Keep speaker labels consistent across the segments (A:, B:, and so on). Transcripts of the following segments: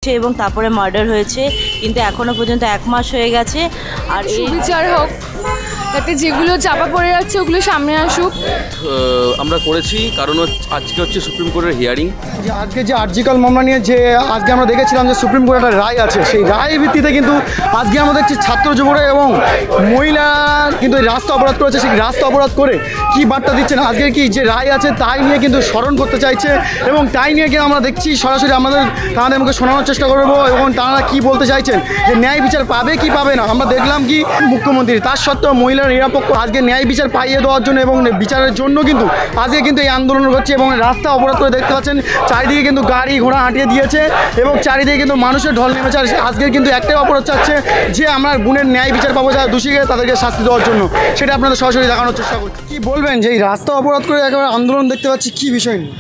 A: এবং তারপরে মার্ডার হয়েছে, কিন্তু এখনো পর্যন্ত 1 মাস হয়ে গেছে। আর এই
B: বিচার হোক, যাতে যেগুলো চাপা পড়ে যাচ্ছে ওগুলো সামনে আসুক।
C: আমরা করেছি কারণ আজকে হচ্ছে সুপ্রিম কোর্টের হিয়ারিং।
D: যে আজকে যে আরজিকর মামলা নিয়ে যে আজকে আমরা দেখেছিলাম যে সুপ্রিম কোর্টের একটা রায় আছে, সেই রায়ের ভিত্তিতে কিন্তু আজকে আমরা দেখছি ছাত্র যুবরা এবং মহিলা কিন্তু এই রাস্তা অবরোধ করেছে। সেই রাস্তা অবরোধ করে কি বার্তা দিচ্ছেন, আজকের কি যে রায় আছে তাই নিয়ে কিন্তু স্মরণ করতে চাইছে এবং তাই নিয়ে কিন্তু আমরা দেখছি সরাসরি তাদের মুখে শোনানোর চেষ্টা করবো এবং তারা কি বলতে চাইছেন যে ন্যায় বিচার পাবে কি পাবে না। আমরা দেখলাম কি মুখ্যমন্ত্রী তার সত্ত্বেও মহিলার নিরাপক্ষ আজকে ন্যায় বিচার পাইয়ে দেওয়ার জন্য এবং বিচারের জন্য কিন্তু আজকে কিন্তু এই আন্দোলন হচ্ছে এবং রাস্তা অবরোধ করে দেখতে পাচ্ছেন চারিদিকে কিন্তু গাড়ি ঘোড়া হাঁটিয়ে দিয়েছে এবং চারিদিকে কিন্তু মানুষের ঢল নেমেছে। আর আজকের কিন্তু একটাই অপরাধ চাচ্ছে যে আমরা গুণের ন্যায় বিচার পাবো, যারা দোষীকে তাদেরকে শাস্তি দেওয়ার জন্য, সেটা আপনাদের সরাসরি দেখানোর চেষ্টা করছি। কি বলবেন যে এই রাস্তা অবরোধ করে একেবারে আন্দোলন দেখতে পাচ্ছি, কি বিষয় নিয়ে?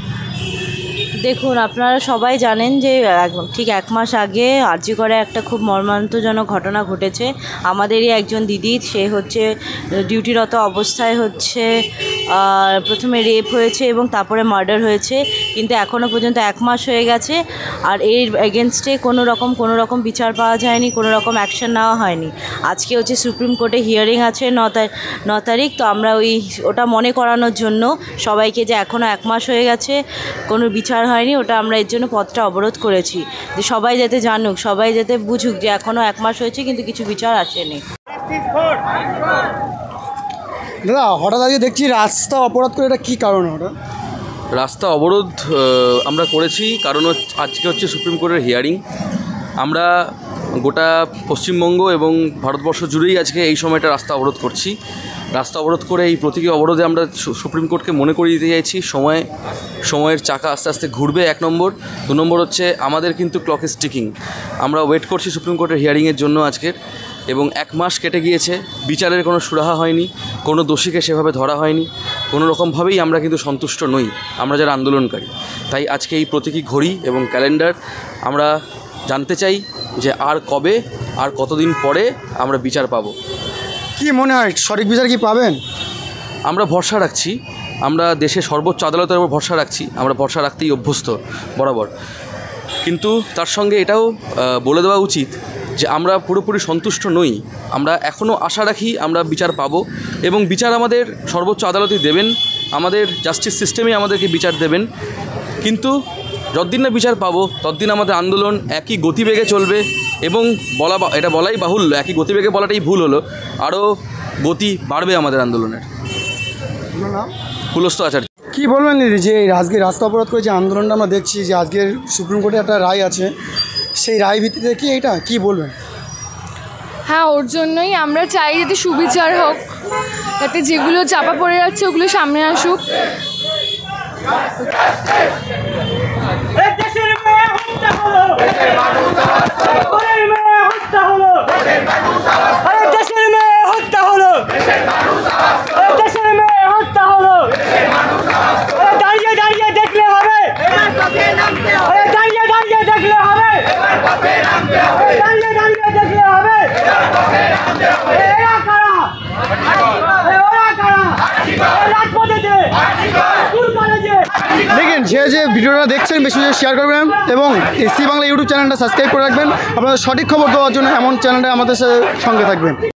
A: দেখুন, আপনারা সবাই জানেন যে ঠিক 1 মাস আগে আরজিকরে একটা খুব মর্মান্তজনক ঘটনা ঘটেছে। আমাদেরই একজন দিদি, সে হচ্ছে ডিউটিরত অবস্থায় হচ্ছে প্রথমে রেপ হয়েছে এবং তারপরে মার্ডার হয়েছে, কিন্তু এখনও পর্যন্ত 1 মাস হয়ে গেছে। আর এর এগেনস্টে কোনো রকম বিচার পাওয়া যায়নি, কোনো রকম অ্যাকশন নেওয়া হয়নি। আজকে হচ্ছে সুপ্রিম কোর্টে হিয়ারিং আছে 9 তারিখ। তো আমরা ওটা মনে করানোর জন্য সবাইকে যে এখনও 1 মাস হয়ে গেছে, কোনো বিচার হয়নি, ওটা আমরা এর জন্য পথটা অবরোধ করেছি, যে সবাই যাতে জানুক, সবাই যাতে বুঝুক যে এখনও 1 মাস হয়েছে কিন্তু কিছু বিচার আসেনি।
D: দাদা, হঠাৎ আজকে দেখছি রাস্তা অবরোধ করে, এটা কী কারণে? ওটা
C: রাস্তা অবরোধ আমরা করেছি কারণ আজকে হচ্ছে সুপ্রিম কোর্টের হিয়ারিং। আমরা গোটা পশ্চিমবঙ্গ এবং ভারতবর্ষ জুড়েই আজকে এই সময়টা রাস্তা অবরোধ করছি। রাস্তা অবরোধ করে এই প্রতীকী অবরোধে আমরা সুপ্রিম কোর্টকে মনে করিয়ে দিতে চাইছি সময়ের চাকা আস্তে আস্তে ঘুরবে, 1 নম্বর। 2 নম্বর হচ্ছে আমাদের কিন্তু ক্লক ইজ টিকিং। আমরা ওয়েট করছি সুপ্রিম কোর্টের হিয়ারিংয়ের জন্য আজকের, এবং 1 মাস কেটে গিয়েছে, বিচারের কোনো সুরাহা হয়নি, কোনো দোষীকে সেভাবে ধরা হয়নি, কোনো রকমভাবেই আমরা কিন্তু সন্তুষ্ট নই আমরা যারা আন্দোলনকারী। তাই আজকে এই প্রতীকী ঘড়ি এবং ক্যালেন্ডার আমরা জানতে চাই যে আর কবে, আর কতদিন পরে আমরা বিচার পাবো।
D: কি মনে হয় সঠিক বিচার কি পাবেন?
C: আমরা ভরসা রাখছি, আমরা দেশের সর্বোচ্চ আদালতের উপর ভরসা রাখছি, আমরা ভরসা রাখতেই অভ্যস্ত বরাবর। কিন্তু তার সঙ্গে এটাও বলে দেওয়া উচিত যে আমরা পুরোপুরি সন্তুষ্ট নই। আমরা এখনও আশা রাখি আমরা বিচার পাবো এবং বিচার আমাদের সর্বোচ্চ আদালতই দেবেন, আমাদের জাস্টিস সিস্টেমে আমাদেরকে বিচার দেবেন। কিন্তু যতদিন না বিচার পাবো ততদিন আমাদের আন্দোলন একই গতিবেগে চলবে এবং এটা বলাই বাহুল্য, একই গতিবেগে বলাটাই ভুল হলো, আরও গতি বাড়বে আমাদের আন্দোলনের। পুলস্ত আচার্য।
D: কি বলবেন দিদি যে আজকে রাস্তা অবরোধ করে যে আন্দোলনটা আমরা দেখছি, যে আজকের সুপ্রিম কোর্টে একটা রায় আছে, সেই রায় ভিত্তিতে কি এটা কি বলবেন?
B: হ্যাঁ, ওর জন্যই আমরা চাই যাতে সুবিচার হোক, যাতে যেগুলো চাপা পড়ে যাচ্ছে ওগুলো সামনে আসুক।
D: দেখেন, যে ভিডিওটা দেখছেন বেশি বেশি শেয়ার করবেন এবং এসি বাংলা ইউটিউব চ্যানেলটা সাবস্ক্রাইব করে রাখবেন। আপনাদের সঠিক খবর দেওয়ার জন্য এমন চ্যানেলটা আমাদের সঙ্গে থাকবেন।